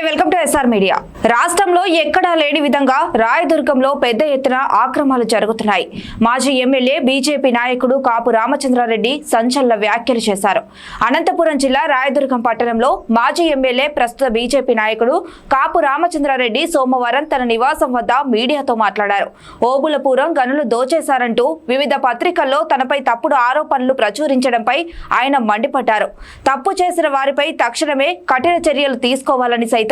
Hi welcome to SR media. రాష్ట్రంలో ఎక్కడా లేని విధంగా రాయదుర్గంలో పెద్ద ఎత్తున ఆక్రమణలు జరుగుతున్నాయి. మాజీ ఎమ్మెల్యే బీజేపీ నాయకుడు కాపు రామచంద్రారెడ్డి సంచలన వ్యాఖ్యలు చేశారు. అనంతపురం జిల్లా రాయదుర్గం పట్టణంలో మాజీ ఎమ్మెల్యే ప్రస్తుత బీజేపీ నాయకుడు కాపు రామచంద్రారెడ్డి సోమవారం తన నివాసం వద్ద మీడియాతో మాట్లాడారు. ఓబులపురం గనులు దోచేశారంటూ వివిధ పత్రికల్లో తనపై తప్పుడు ఆరోపణలు ప్రచురించడంపై ఆయన మండిపడ్డారు. తప్పు చేసిన వారిపై తక్షణమే కఠిన చర్యలు తీసుకోవాలని సైతం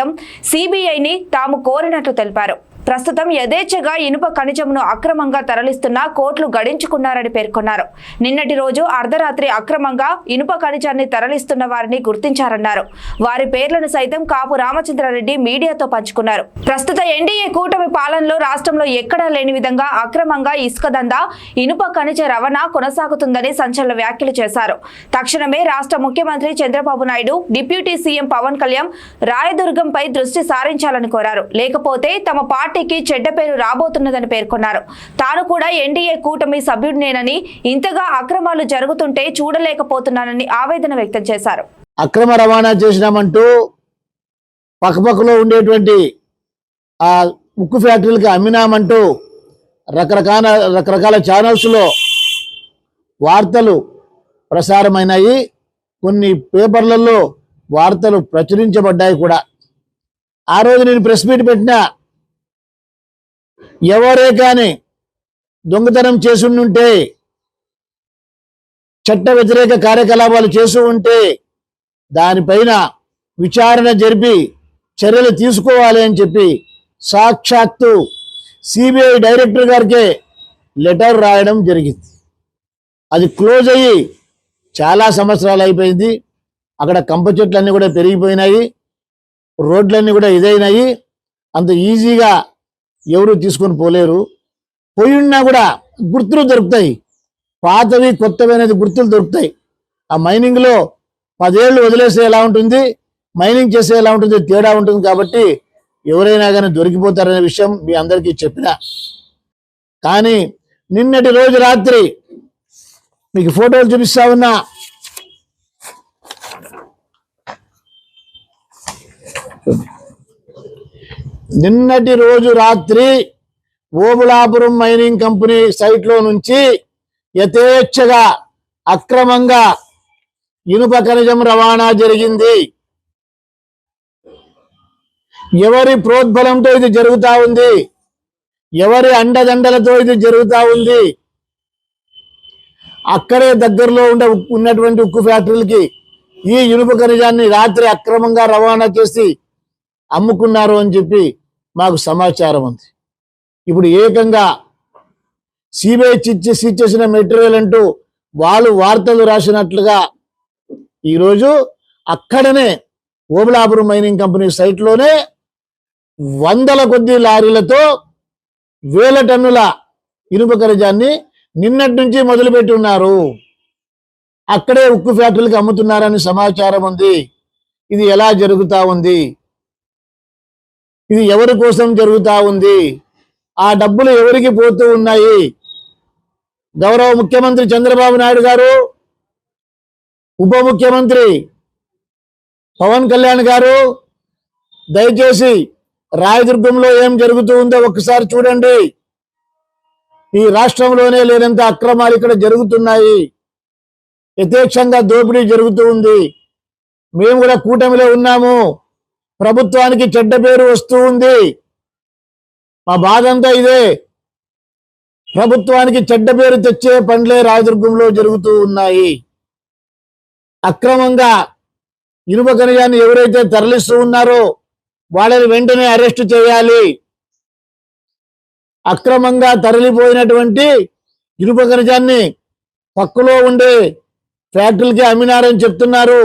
సిబిఐని తాము కోరినట్లు తెలిపారు. ప్రస్తుతం యథేచ్ఛగా ఇనుప ఖనిజమును అక్రమంగా తరలిస్తున్న కోట్లు గడించుకున్నారని పేర్కొన్నారు. నిన్నటి రోజు అర్ధరాత్రి అక్రమంగా ఇనుప ఖనిజాన్ని తరలిస్తున్న వారిని గుర్తించారన్నారు. వారి పేర్లను సైతం కాపు రామచంద్రారెడ్డి మీడియాతో పంచుకున్నారు. ప్రస్తుత ఎన్డీఏ కూటమి పాలనలో రాష్ట్రంలో ఎక్కడా లేని విధంగా అక్రమంగా ఇసుక దందా, ఇనుప ఖనిజ రవాణా కొనసాగుతుందని సంచలన వ్యాఖ్యలు చేశారు. తక్షణమే రాష్ట్ర ముఖ్యమంత్రి చంద్రబాబు నాయుడు, డిప్యూటీ సీఎం పవన్ కళ్యాణ్ రాయదుర్గంపై దృష్టి సారించాలని కోరారు. లేకపోతే తమ పార్టీకి చెడ్డ పేరు రాబోతున్నదని పేర్కొన్నారు. తాను కూడా ఎన్డీఏ కూటమి సభ్యుడినేనని, ఇంతగా అక్రమాలు జరుగుతుంటే చూడలేకపోతున్నానని ఆవేదన వ్యక్తం చేశారు. అక్రమ రవాణా చేసినామంటూ పక్కపక్కలో ఉండేటువంటి ఆ ఉక్కు ఫ్యాక్టరీలకు అమ్మినామంటూ రకరకాల ఛానల్స్లో వార్తలు ప్రసారమైనాయి. కొన్ని పేపర్లలో వార్తలు ప్రచురించబడ్డాయి కూడా. ఆ రోజు నేను ప్రెస్ మీట్ పెట్టినా, ఎవరే కానీ దొంగతనం చేసుంటే, చట్ట వ్యతిరేక కార్యకలాపాలు చేస్తూ ఉంటే దానిపైన విచారణ జరిపి చర్యలు తీసుకోవాలి అని చెప్పి సాక్షాత్తు సిబిఐ డైరెక్టర్ గారికే లెటర్ రాయడం జరిగింది. అది క్లోజ్ అయ్యి చాలా సంవత్సరాలు అయిపోయింది. అక్కడ కంప చెట్లన్నీ కూడా పెరిగిపోయినాయి, రోడ్లన్నీ కూడా ఇదైనాయి. అంత ఈజీగా ఎవరు తీసుకొని పోలేరు. పోయినా కూడా గుర్తులు దొరుకుతాయి, పాతవి కొత్తవి అనేది గుర్తులు దొరుకుతాయి. ఆ మైనింగ్లో 10 ఏళ్ళు వదిలేస్తే ఎలా ఉంటుంది, మైనింగ్ చేస్తే ఎలా ఉంటుంది, తేడా ఉంటుంది. కాబట్టి ఎవరైనా కానీ దొరికిపోతారనే విషయం మీ అందరికీ చెప్పిన. కానీ నిన్నటి రోజు రాత్రి మీకు ఫోటోలు చూపిస్తా ఉన్నా. నిన్నటి రోజు రాత్రి ఓబులాపురం మైనింగ్ కంపెనీ సైట్లో నుంచి యథేచ్ఛగా అక్రమంగా ఇనుప ఖనిజం రవాణా జరిగింది. ఎవరి ప్రోద్బలంతో ఇది జరుగుతా ఉంది, ఎవరి అండదండలతో ఇది జరుగుతా ఉంది. అక్కడే దగ్గరలో ఉన్నటువంటి ఉక్కు ఫ్యాక్టరీలకి ఈ ఇనుప ఖనిజాన్ని రాత్రి అక్రమంగా రవాణా చేసి అమ్ముకున్నారు అని చెప్పి మాకు సమాచారం ఉంది. ఇప్పుడు ఏకంగా సిబిఐ సీజ్ చేసిన మెటీరియల్ అంటూ వాళ్ళు వార్తలు రాసినట్లుగా ఈరోజు అక్కడనే ఓబులాపురం మైనింగ్ కంపెనీ సైట్లోనే 100ల కొద్ది లారీలతో 1000 టన్నుల ఇనుప ఖనిజాన్ని నిన్నటి నుంచి మొదలుపెట్టి ఉన్నారు. అక్కడే ఉక్కు ఫ్యాక్టరీలకు అమ్ముతున్నారని సమాచారం ఉంది. ఇది ఎలా జరుగుతా ఉంది, ఇది ఎవరి కోసం జరుగుతా ఉంది, ఆ డబ్బులు ఎవరికి పోతూ ఉన్నాయి? గౌరవ ముఖ్యమంత్రి చంద్రబాబు నాయుడు గారు, ఉప ముఖ్యమంత్రి పవన్ కళ్యాణ్ గారు దయచేసి రాయదుర్గంలో ఏం జరుగుతూ ఉందో ఒక్కసారి చూడండి. ఈ రాష్ట్రంలోనే లేనంత అక్రమాలు ఇక్కడ జరుగుతున్నాయి. యథేచ్ఛంగా దోపిడీ జరుగుతూ ఉంది. మేము కూడా కూటమిలో ఉన్నాము. ప్రభుత్వానికి చెడ్డ పేరు వస్తూ ఉంది. మా బాధ అంతా ఇదే. ప్రభుత్వానికి చెడ్డ పేరు తెచ్చే పనులే రాయదుర్గంలో జరుగుతూ ఉన్నాయి. అక్రమంగా ఇనుప ఖనిజాన్ని ఎవరైతే తరలిస్తూ ఉన్నారో వాళ్ళని వెంటనే అరెస్టు చేయాలి. అక్రమంగా తరలిపోయినటువంటి ఇనుప ఖనిజాన్ని పక్కలో ఉండే ఫ్యాక్టరీలకి అమ్మినారని చెప్తున్నారు.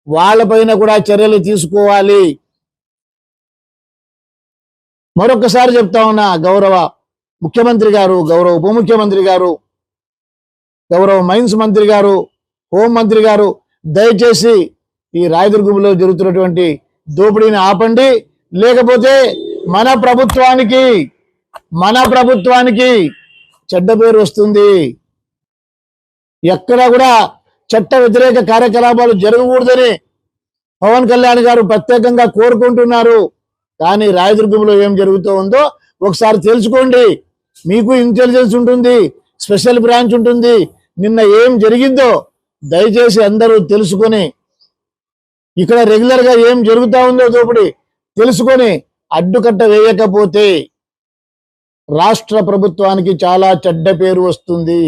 వాళ్ళపైన కూడా చర్యలు తీసుకోవాలి. మరొకసారి చెప్తా ఉన్నా, గౌరవ ముఖ్యమంత్రి గారు, గౌరవ ఉప ముఖ్యమంత్రి గారు, గౌరవ మైన్స్ మంత్రి గారు, హోం మంత్రి గారు, దయచేసి ఈ రాయదుర్గంలో జరుగుతున్నటువంటి దోపిడీని ఆపండి. లేకపోతే మన ప్రభుత్వానికి చెడ్డ పేరు వస్తుంది. ఎక్కడ కూడా చట్ట వ్యతిరేక కార్యకలాపాలు జరగకూడదని పవన్ కళ్యాణ్ గారు ప్రత్యేకంగా కోరుకుంటున్నారు. కానీ రాయదుర్గంలో ఏం జరుగుతూ ఉందో ఒకసారి తెలుసుకోండి. మీకు ఇంటెలిజెన్స్ ఉంటుంది, స్పెషల్ బ్రాంచ్ ఉంటుంది. నిన్న ఏం జరిగిందో దయచేసి అందరూ తెలుసుకొని, ఇక్కడ రెగ్యులర్ గా ఏం జరుగుతా ఉందో దోపిడి తెలుసుకొని అడ్డుకట్ట వేయకపోతే రాష్ట్ర ప్రభుత్వానికి చాలా చెడ్డ పేరు వస్తుంది.